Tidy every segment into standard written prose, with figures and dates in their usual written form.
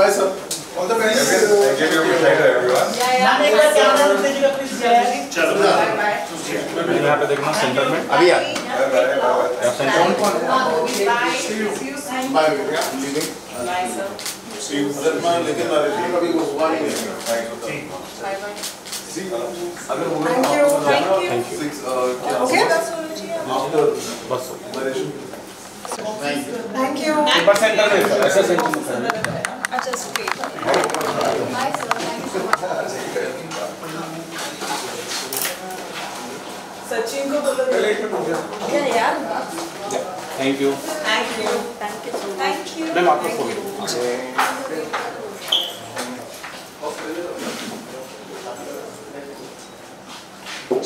Bye, sir. All the best. Give you a good night, everyone. यहाँ पे देखना centre में अभी आ bye Bye, sir. See you. लेकिन कभी हुआ नहीं है। Thank you. Okay, that's all. बस Thank you. ऊपर सेंटर में ऐसा सेंटर में अच्छा, straight. Bye, sir. Thank you so much. Sachin को बोलो क्या यार thank you thank you thank you ma'am आपका फोन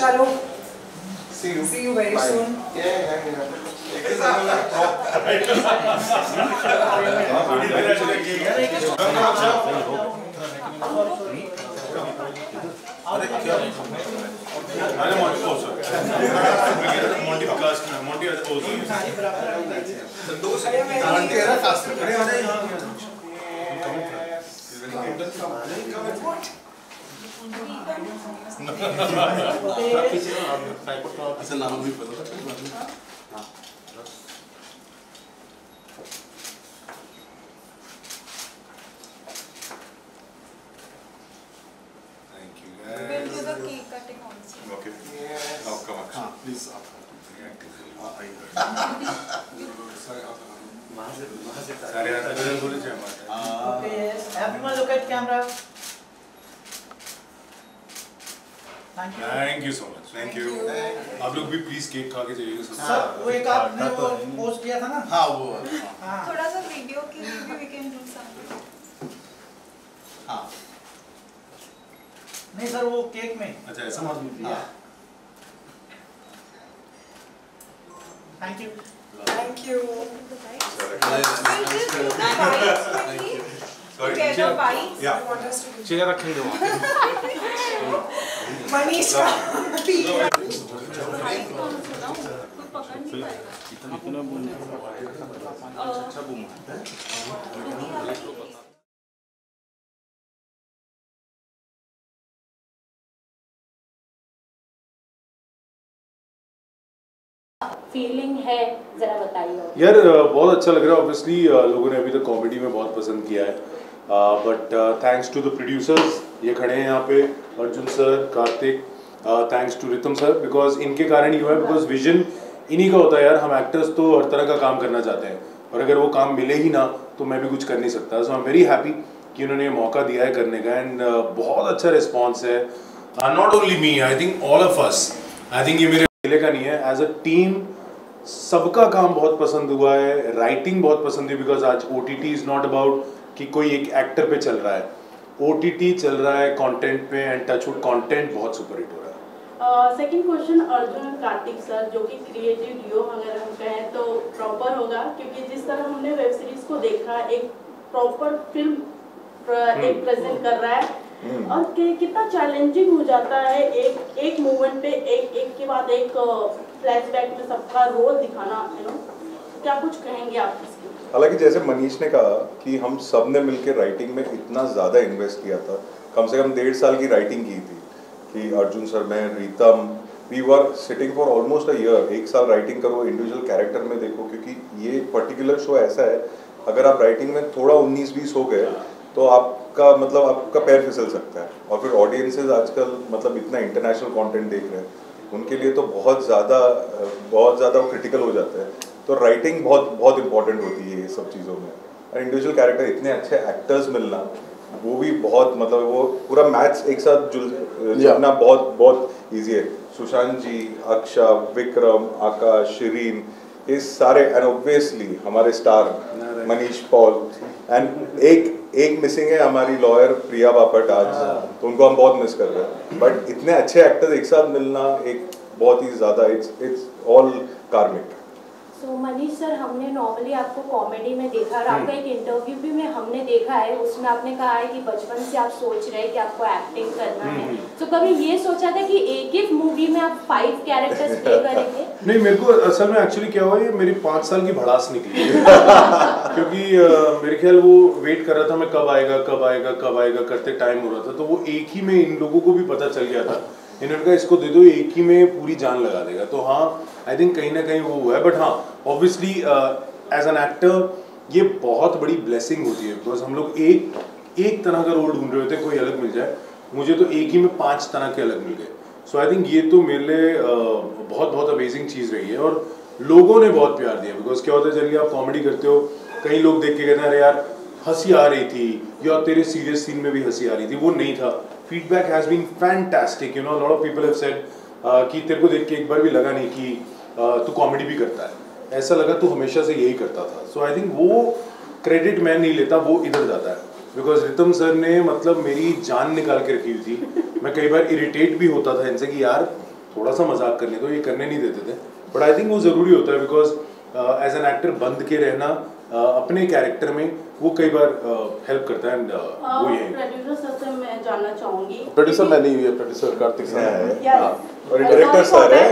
चलो See you. see you very soon अरे क्या? अरे Monty also. Monty class में Monty also. Monty है ना class में. अरे अरे यहाँ. ऐसा नाम भी पता. We'll do the cake cutting also. Okay. Now come on. हाँ, please आप. सारे आते बोले जाए हमारे. Okay, yes. Everyone look at camera. Thank you. Thank you so much. Thank you. आप लोग भी please केक खा के जाइएगा. सर वो एक आपने वो पोस्ट किया था ना? हाँ वो. हाँ. थोड़ा सा वीडियो के लिए भी we can do something. हाँ. नहीं सर वो केक में. अच्छा ऐसा मत. हाँ. Thank you. thank you Together bites. Yeah. you want us to do chair रखेंगे वहाँ Manish इतना बूम अच्छा बूम फीलिंग है जरा बताइए यार बहुत अच्छा लग रहा है ऑब्वियसली लोगों ने अभी तक कॉमेडी में बहुत पसंद किया है but thanks to the producers ये खड़े हैं यहाँ पे Arjun sir Kartik thanks to Ritam sir because इनके कारण ही हुआ है बिकॉज विजन इन्हीं का होता है यार हम एक्टर्स तो हर तरह का काम करना चाहते हैं और अगर वो काम मिले ही ना तो मैं भी कुछ कर नहीं सकता सो आई एम वेरी हैप्पी कि उन्होंने ये मौका दिया है करने का एंड बहुत अच्छा रिस्पॉन्स है not only me I think all of us I think ये मेरे अकेले का नहीं है एज अ टीम सबका काम बहुत पसंद हुआ है राइटिंग बहुत पसंद हुई बिकॉज आज OTT इज नॉट अबाउट कि कोई एक एक्टर पे चल रहा है OTT चल रहा है कंटेंट पे एंड टचवुड कंटेंट बहुत सुपर हिट हो रहा है second question Arjun Kartik sir जो कि क्रिएटिव डुओ अगर हम कहें तो प्रॉपर होगा क्योंकि जिस तरह हमने वेब सीरीज को देखा एक प्रॉपर फिल्म एक प्रेजेंट कर रहा है और कितना चैलेंजिंग हो जाता है एक मूवमेंट पे एक के बाद एक फ्लैशबैक में सबका रोल दिखाना क्या कुछ कहेंगे आप इसके? हालांकि जैसे मनीष ने कहा कि हम सब ने मिलकर राइटिंग में इतना ज़्यादा इन्वेस्ट किया था कम से कम 1.5 साल की राइटिंग की थी कि अर्जुन सर मैं Ritam we were sitting for almost a year 1 साल राइटिंग करो इंडिविजुअल कैरेक्टर में देखो क्योंकि ये पर्टिकुलर शो ऐसा है अगर आप राइटिंग में थोड़ा 19-20 हो गए तो आपका पैर फिसल सकता है और फिर ऑडियंसेस आजकल मतलब इतना इंटरनेशनल कंटेंट देख रहे हैं उनके लिए तो बहुत ज़्यादा क्रिटिकल हो जाता है तो राइटिंग बहुत इंपॉर्टेंट होती है ये सब चीज़ों में और इंडिविजुअल कैरेक्टर इतने अच्छे एक्टर्स मिलना वो भी बहुत वो पूरा मैच एक साथ जुड़ना बहुत ईजी है सुशांत जी अक्षा विक्रम आकाश शिरीन ये सारे एंड ऑब्वियसली हमारे स्टार मनीष पॉल एंड एक मिसिंग है हमारी लॉयर प्रिया बापट आज तो उनको हम बहुत मिस कर रहे हैं बट इतने अच्छे एक्टर्स एक साथ मिलना एक बहुत ही ज़्यादा इट्स ऑल कार्मिक तो मनीष सर, हमने नॉर्मली आपको कॉमेडी में देखा और आपका एक इंटरव्यू भी में हमने देखा है, उसमें आपने कहा है कि बचपन से आप सोच रहे हैं कि आपको एक्टिंग करना है। तो कभी ये सोचा था कि एक ही मूवी में आप 5 कैरेक्टर्स प्ले करेंगे? नहीं, मेरे को असल में एक्चुअली क्या हुआ, ये मेरी 5 साल की भड़ास निकली क्योंकि मेरे ख्याल वो वेट कर रहा था मैं कब आएगा कब आएगा कब आएगा करते टाइम हो रहा था, तो वो एक ही में इन लोगों को भी पता चल गया था, इन्होंने कहा इसको दे दो, एक ही में पूरी जान लगा देगा। तो हाँ, आई थिंक कहीं ना कहीं वो हुआ है। बट हाँ, ऑब्वियसली एज एन एक्टर ये बहुत बड़ी ब्लेसिंग होती है, बिकॉज हम लोग एक तरह का रोल ढूंढ रहे होते हैं, कोई अलग मिल जाए, मुझे तो एक ही में 5 तरह के अलग मिल गए। सो आई थिंक ये तो मेरे लिए बहुत अमेजिंग चीज़ रही है और लोगों ने बहुत प्यार दिया। बिकॉज क्या होता है, जल्दी आप कॉमेडी करते हो, कई लोग देख के कहते हैं अरे यार हंसी आ रही थी, या तेरे सीरियस सीन में भी हंसी आ रही थी, वो नहीं था। Feedback has been fantastic, you know, lot of people have said कि तेरे को देख के एक बार भी लगा नहीं कि तू कॉमेडी भी करता है, ऐसा लगा तू हमेशा से यही करता था। सो आई थिंक वो क्रेडिट मैं नहीं लेता, वो इधर जाता है। बिकॉज रितम सर ने मतलब मेरी जान निकाल के रखी हुई थी, मैं कई बार इरिटेट भी होता था इनसे कि यार थोड़ा सा मजाक करने दो, ये करने नहीं देते थे। बट आई थिंक वो ज़रूरी होता है, बिकॉज एज एन एक्टर बंद के रहना अपने कैरेक्टर में वो कई बार हेल्प करता है। एंड वो यही प्रोड्यूसर सर से मैं जानना चाहूंगी, प्रोड्यूसर मैं नहीं हुई है, प्रोड्यूसर कार्तिक सर है और डायरेक्टर सर है।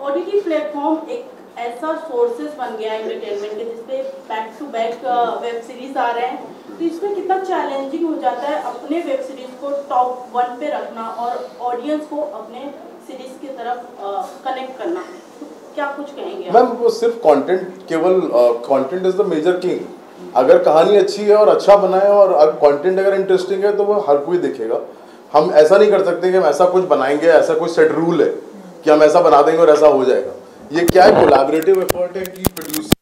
ओटीटी प्लेटफॉर्म एक ऐसा सोर्सेस बन गया है एंटरटेनमेंट के, जिसपे back to back web series आ रहे हैं, तो इसमें कितना चैलेंजिंग हो जाता है अपने वेब सीरीज को टॉप 1 पे रखना और ऑडियंस को अपने सीरीज की तरफ कनेक्ट करना। क्या कुछ कहेंगे मैम? वो सिर्फ कंटेंट, केवल content is the major king. अगर कहानी अच्छी है और अच्छा बना है और कंटेंट अगर इंटरेस्टिंग है तो वो हर कोई देखेगा। हम ऐसा नहीं कर सकते कि हम ऐसा कुछ बनाएंगे, ऐसा कोई सेट रूल है कि हम ऐसा बना देंगे और ऐसा हो जाएगा। ये क्या है, कोलैबोरेटिव एफर्ट है कि प्रोड्यूसर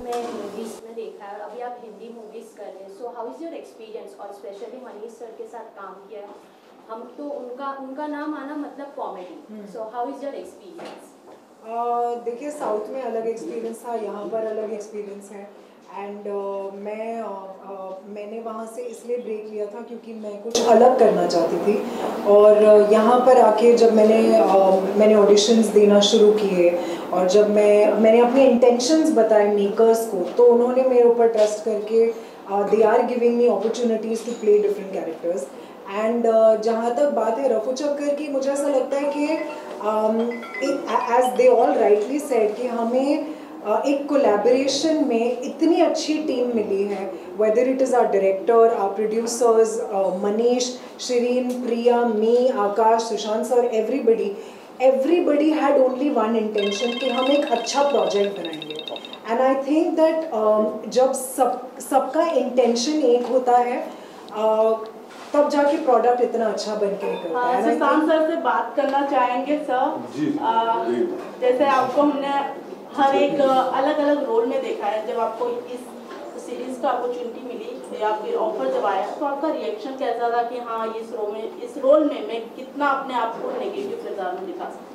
मूवीज में देखा है और अभी आप हिंदी मूवीज कर रहे हैं, so how is your experience? और स्पेशली मनीष सर के साथ काम किया है, हम तो उनका नाम आना मतलब comedy, so how is your experience? देखिए, साउथ में अलग एक्सपीरियंस था, यहाँ पर अलग एक्सपीरियंस है। एंड मैंने वहाँ से इसलिए ब्रेक लिया था क्योंकि मैं कुछ अलग करना चाहती थी। और यहाँ पर आके जब मैंने ऑडिशंस देना शुरू किए और जब मैंने अपने इंटेंशंस बताए मेकर्स को, तो उन्होंने मेरे ऊपर ट्रस्ट करके they are giving me opportunities to play different characters. And जहाँ तक बात है रफू चक्कर की, मुझे ऐसा लगता है कि as they all rightly said कि हमें एक कोलैबोरेशन में इतनी अच्छी टीम मिली है, whether it is our director, our producers, Manish, Shirin, Priya, me, Akash, Sushant sir, everybody had only one intention कि हम एक अच्छा प्रोजेक्ट बनाएंगे। एंड आई थिंक दैट जब सबका इंटेंशन एक होता है तब जाके प्रोडक्ट इतना अच्छा बन के निकलता है। सुशांत सर से बात करना चाहेंगे सर। जी। जैसे आपको हमने हर एक अलग अलग रोल में देखा है, जब आपको इस सीरीज का अपॉर्चुनिटी मिली या फिर ऑफर जब आया, तो आपका रिएक्शन कैसा था कि हाँ इस रोल में मैं कितना अपने आप को नेगेटिव किरदार में दिखा सकता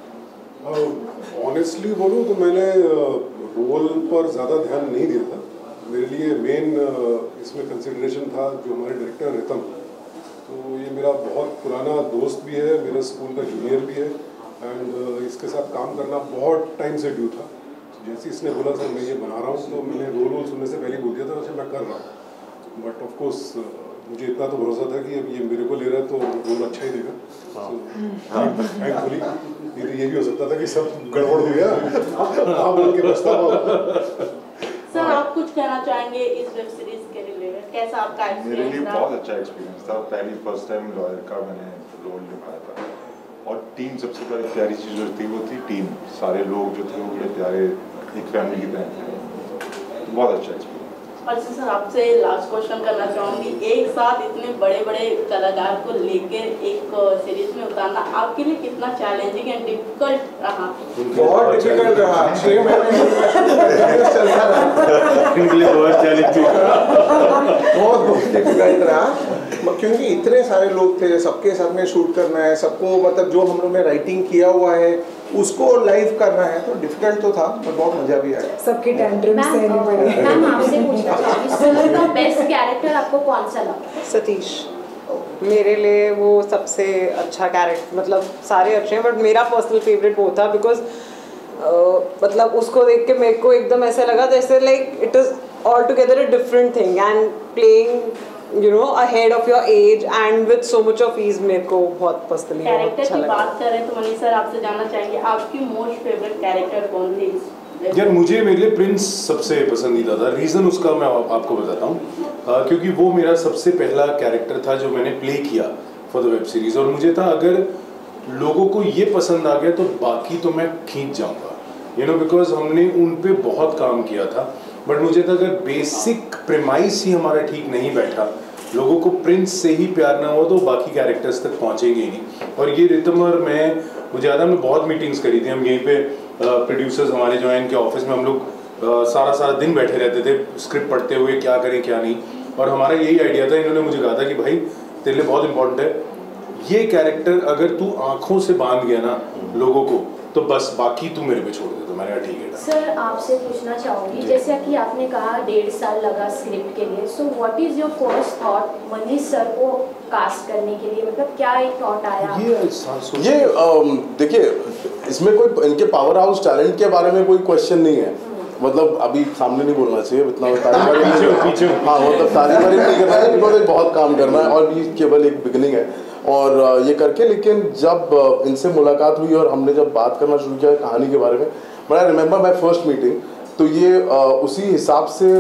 हूँ? ऑनेस्टली बोलूँ तो मैंने रोल पर ज़्यादा ध्यान नहीं दिया था। मेरे लिए मेन इसमें कंसिडरेशन था जो हमारे डायरेक्टर रितम, तो ये मेरा बहुत पुराना दोस्त भी है, मेरा स्कूल का जूनियर भी है, एंड इसके साथ काम करना बहुत टाइम से ड्यू था। जैसे इसने बोला सर मैं ये बना रहा हूँ, तो मैंने रोल सुनने से पहले बोल दिया था अच्छा मैं कर रहा हूँ। बट ऑफ कोर्स मुझे इतना तो भरोसा था कि अब ये मेरे को ले रहा है तो रोल अच्छा ही देगा। थैंकफुली नहीं तो ये भी हो सकता था कि सब गड़बड़ हो गया। सर, आप कुछ कहना चाहेंगे इस वेब सीरीज के रिलेटेड? कैसा आपका एक्सपीरियंस? मेरे लिए बहुत अच्छा एक्सपीरियंस था। फर्स्ट टाइम लॉयर का मैंने रोल निभाया था, और टीम सबसे बड़ी प्यारी चीज़ जो थी वो थी टीम। सारे लोग जो थे वो बड़े प्यारे, एक फैमिली की तरह थे, तो बहुत अच्छा एक्सपीरियंस। अच्छा सर, आपसे लास्ट क्वेश्चन करना चाहूँगी, एक साथ इतने बड़े बड़े कलाकार को लेकर एक सीरीज में उतारना आपके लिए कितना चैलेंजिंग एंड डिफिकल्ट रहा? बहुत डिफिकल्ट रहा, 6 महीने चलता रहा, बहुत चैलेंजिंग, बहुत डिफिकल्ट रहा, क्योंकि इतने सारे लोग थे, सबके साथ में शूट करना है, सबको मतलब जो हम लोग ने राइटिंग किया हुआ है उसको लाइव करना है तो डिफिकल्ट तो था, पर बहुत मजा भी आया। सबके टेंट्रम्स सहने पड़े। मैम आपसे पूछना चाहूँगी, सर का बेस्ट कैरेक्टर आपको कौन सा लगा? सतीश, मेरे लिए वो सबसे अच्छा कैरेक्टर, मतलब सारे अच्छे हैं बट मेरा पर्सनल फेवरेट वो था बिकॉज मतलब उसको देख के मेरे को एकदम ऐसा लगा जैसे like it is all together a different thing and playing you know ahead of your age and with so much of ease मेरे को बहुत पर्सनली कैरेक्टर अच्छा की लगा। बात करें तो मनीष सर आपसे जानना चाहेंगे आपकी मोस्ट फेवरेट कैरेक्टर कौन थी? यार मुझे मेरे लिए प्रिंस सबसे पसंदीदा था। रीज़न उसका मैं आपको बताता हूँ, क्योंकि वो मेरा सबसे पहला कैरेक्टर था जो मैंने प्ले किया फॉर द वेब सीरीज़, और मुझे था अगर लोगों को ये पसंद आ गया तो बाकी तो मैं खींच जाऊँगा, यू नो, बिकॉज हमने उन पे बहुत काम किया था। बट मुझे था अगर बेसिक प्रेमाइस ही हमारा ठीक नहीं बैठा, लोगों को प्रिंस से ही प्यार ना हो तो बाकी कैरेक्टर्स तक पहुँचेंगे ही नहीं। और ये रितम और मैं, मुझे याद है हमने बहुत मीटिंग्स करी थी, हम यहीं पे प्रोड्यूसर्स हमारे जो हैं इनके ऑफिस में हम लोग सारा दिन बैठे रहते थे स्क्रिप्ट पढ़ते हुए, क्या करें क्या नहीं। और हमारा यही आइडिया था, इन्होंने मुझे कहा था कि भाई तेरे लिए बहुत इंपॉर्टेंट है ये कैरेक्टर, अगर तू आंखों से बांध गया ना लोगों को तो बस बाकी तू मेरे पे छोड़ दे। तो मैंने कहा ठीक है। सर आपसे पूछना चाहूँगी, जैसे कि आपने कहा 1.5 साल लगा स्क्रिप्ट के लिए, so what is your first thought Manish sir को कास्ट करने के लिए, मतलब क्या एक थॉट आया? ये देखिए इसमें कोई इनके पावर हाउस टैलेंट के बारे में कोई क्वेश्चन नहीं है, मतलब अभी सामने नहीं बोलना चाहिए इतना, पीछे हाँ मतलब तारीफ नहीं करना है बिकॉज बहुत काम करना है और ये केवल एक बिगिनिंग है और ये करके। लेकिन जब इनसे मुलाकात हुई और हमने जब बात करना शुरू किया कहानी के बारे में, but I remember my first meeting, तो ये उसी हिसाब से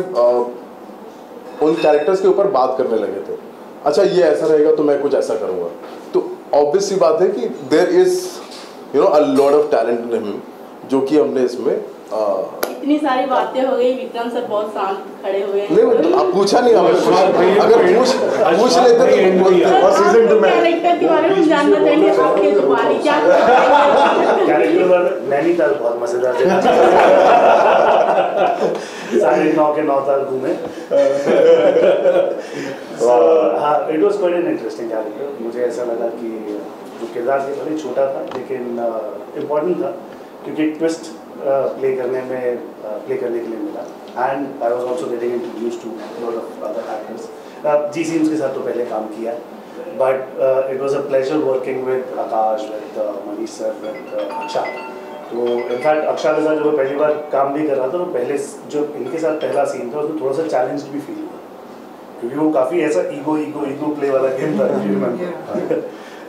उन कैरेक्टर्स के ऊपर बात करने लगे थे। अच्छा ये ऐसा रहेगा तो मैं कुछ ऐसा करूँगा, तो ऑब्वियस सी बात है कि there is you know a lot of talent in him, जो कि हमने इसमें इतनी सारी बातें हो गई, विक्रम सर बहुत शांत खड़े हुए हैं। नहीं आप पूछा नहीं, अगर पूछ लेते तो सीजन 2 में कैरेक्टर के बारे में जानना चाहेंगे, आपके जुबानी क्या कैरेक्टर नैनीताल बहुत मजेदार थे। साढ़े 9 के 9 साल घूमे। हाँ it was quite an interesting character. मुझे ऐसा लगा कि जो किरदार थे थोड़ी छोटा था लेकिन इम्पोर्टेंट था, क्योंकि ट्विस्ट प्ले करने के लिए मिला and I was also getting introduced to lot of other actors. जी सीम्स के साथ तो पहले काम किया, but it was a pleasure working with Akash, with Manish sir, with Aksha. तो इनफैक्ट अक्षा के साथ जब मैं पहली बार काम भी कर रहा था तो पहले जो इनके साथ पहला सीन था उसमें थोड़ा सा चैलेंज्ड भी फील हुआ, क्योंकि वो काफ़ी ऐसा ईगो प्ले वाला गेम था।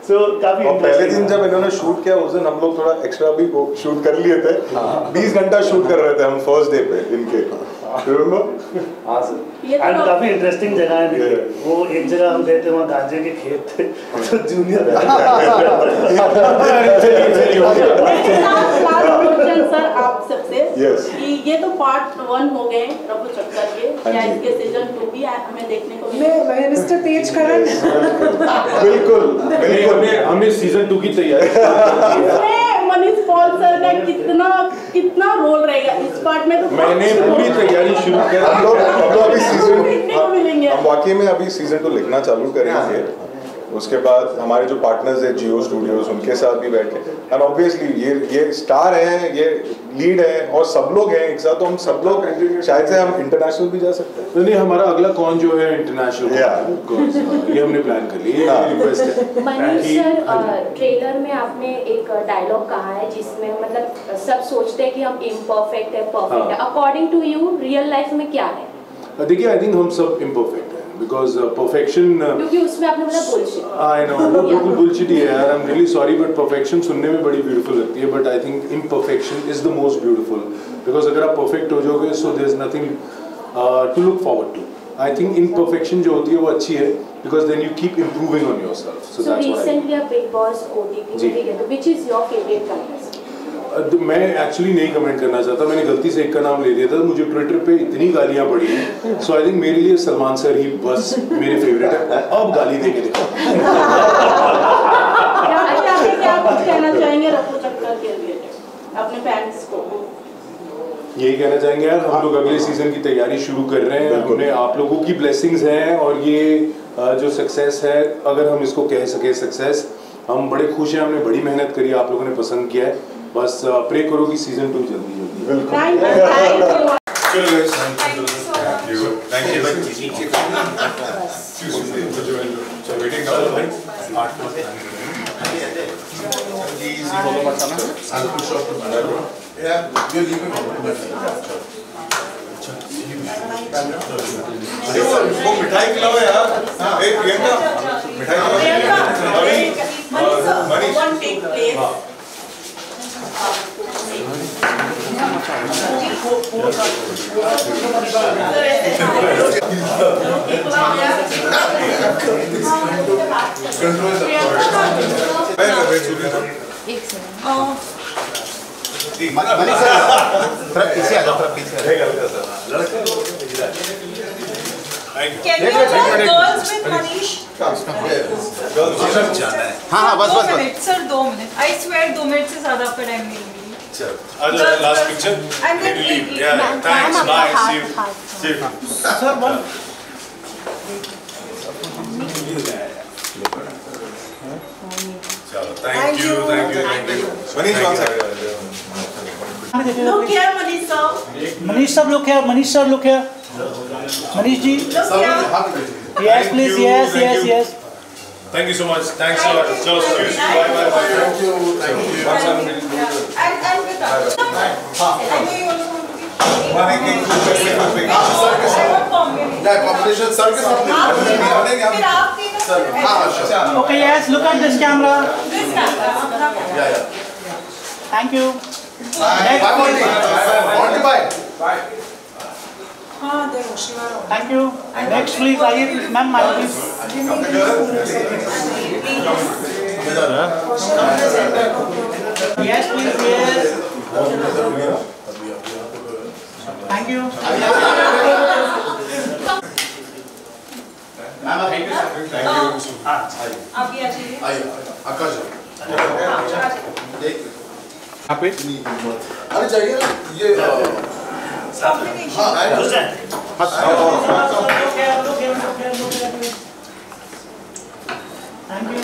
So, काफी और पहले दिन जब इन्होंने शूट किया उस दिन हम लोग थोड़ा एक्स्ट्रा भी शूट कर लिए थे। 20 घंटा शूट कर रहे थे हम फर्स्ट डे पे इनके। हाँ सर, एंड काफी इंटरेस्टिंग जगह है। वो एक जगह हम गए थे, वहाँ गांजे के खेत थे, तो जूनियर सर आप सबसे कि ये तो पार्ट 1 हो गए रफू चक्कर के, क्या इसके सीजन 2 भी हमें देखने को मिले? मिस्टर तेज करण बिल्कुल हमने सीजन 2 की तैयारी मनीष पॉल सर का कितना रोल रहेगा इस पार्ट में? तो मैंने पूरी तैयारी शुरू कर हम लोग अभी सीजन हम वाकई में अभी सीजन 2 लिखना चालू करेंगे। उसके बाद हमारे जो पार्टनर्स है जियो स्टूडियोज, उनके साथ भी बैठ के, एंड ऑब्वियसली ये स्टार हैं, ये लीड है और सब लोग हैं एक साथ, तो हम सब लोग शायद से हम इंटरनेशनल भी जा सकते हैं। नहीं हमारा अगला कौन जो है इंटरनेशनल, ये हमने प्लान कर लिया, ये रिक्वेस्ट है। मनीष सर ट्रेलर में आपने एक डायलॉग कहा है जिसमें मतलब सब सोचते हैं कि हम इम्परफेक्ट है, परफेक्ट है, according to you real life में क्या है? देखिए आई थिंक हम सब इम्परफेक्ट हैं, बिकॉज परफेक्शन क्योंकि उसमें आपने बोला बुलशिट। आई नो वो बिल्कुल बुलशिट ही है यार, I am really sorry, but perfection सुनने में बड़ी ब्यूटीफुल लगती है, but I think imperfection is the most beautiful, because अगर आप परफेक्ट हो जाओगे so there is nothing to look forward to. I think imperfection जो होती है वो अच्छी है, because then you keep improving on yourself. So recently a Bigg Boss OTT movie गए, which is your favourite contestant? मैं एक्चुअली नहीं comment करना चाहता, मैंने गलती से एक का नाम ले लिया था, मुझे ट्विटर पे इतनी गालियां पड़ी हैं, सो आई थिंक मेरे लिए सलमान सर ही बस मेरे फेवरेट है। अब गाली दे के दिखा क्या कुछ कहना चाहेंगे रफू चक्कर के रिलेटेड अपने फैंस को? यही कहना चाहेंगे यार, हम लोग अगले सीजन की तैयारी शुरू कर रहे हैं, हमने आप लोगों की ब्लेसिंग्स हैं और ये जो सक्सेस है, अगर हम इसको कह सके सक्सेस, हम बड़े खुश हैं, हमने बड़ी मेहनत करी, आप लोगों ने पसंद किया है। बस प्रे करो कि सीजन 2 जल्दी जल्दी थैंक यू चलो guys, thank you so much. Thank you. So waiting now, right? Yeah, you're leaving. वो मिठाई खिलाओ यार। ए प्रियंका, मिठाई खिलाओ। Manish, One take place. Can you tell girls with Manish? हाँ बस बस बस Sir, 2 minutes. I swear 2 minutes से ज़्यादा आपका टाइम नहीं लूँगी. last picture. And then leave. Yeah, thanks. Bye. See you. See you. Sir, one. चलो, thank you. Manish, one second. Look here, Manish sir. Manish sir, look here. Manish sir, look here. Manish ji. Look here. Yes, please. Yes. Thank you so much. Thanks a lot. Chalo, see you. Bye. Thank you. And with us. I know you also want to be. Combination sir के साथ फिर आप तीनों sir हाँ Okay, yes. Look at this camera. This camera. Thank you. Bye हाँ देखो Shiva Thank you. Next, please. आइए, ma'am, आइए, please. Yes, please. Yes. Thank you. आप भी आ जाइए. आकाश यहाँ पे अरे चाहिए ये Thank you.